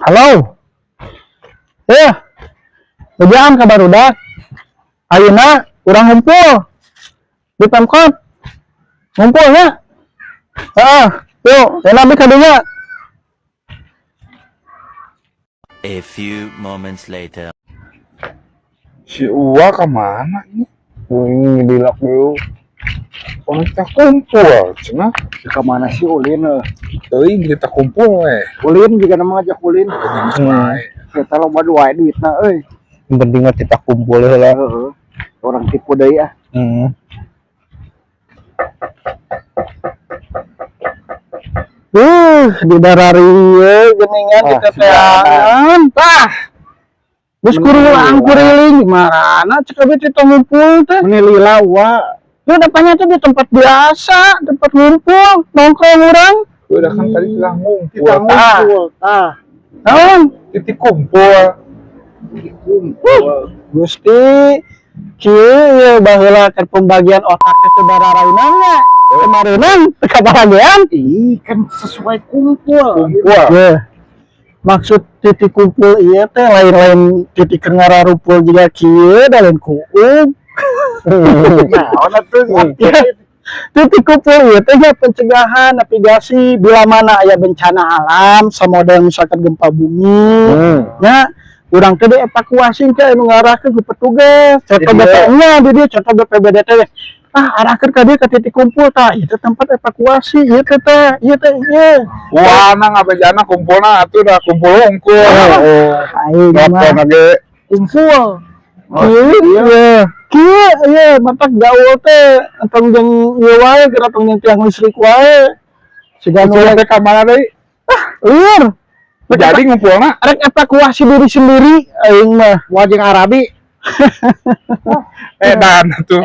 Halo. Bejaan kabar udah. Ayeuna urang ngumpul di Pemkot. Ngumpulnya. Yuk, enak kadunya. A few moments later. Si Uwa kemana ini? Ini dilok dulu. Orang kita kumpul, cina. Kemana sih Ulin? Teuing kita kumpul Ulin juga nama ngajak Ulin. Kita Kita loba duit duitna euy. Yang penting mah kita kumpul heula. Orang tipu deui ah. Di dararieu geuningan di teteangan tah. Geus kurulang kuriling marana cek abis kita ngumpul teh. Menilila wa. Lu dapatnya tuh di tempat biasa, tempat ngumpul, nongkrong orang. udah kan tadi bilang ngumpul. Kita ngumpul, tah. Titik kumpul. Gusti, kieu baheula keur pembagian otak teh teu dararainannya. Kemarinan teu kabahagiaan. Kan sesuai kumpul. Maksud titik kumpul ieu teh lain-lain titik keur ngararumpul juga kieu da lain kuum. Naon atuh titik kumpul ieu teh pencegahan navigasi bila mana aya bencana alam samodel misalkan gempa bumi. Nya urang teh dievakuasi ke anu ngarahkeun ku petugas. Contoh BPN-nya di dieu contoh BPBD teh. Arahkeun ka dieu ka titik kumpul tah ieu tempat evakuasi ieu teh ieu. Wah, nang abejana kumpulna atuh da kumpul unggul. Aing mah kumpul. Kieu matak gaul teh antong jeung ieu wae geratong jeung tiang listrik wae. Siga nu teh ka mana deui? Lieur. Jadi ngumpulna Rek evakuasi diri sendiri aing mah wajeng Arabi. edan atuh.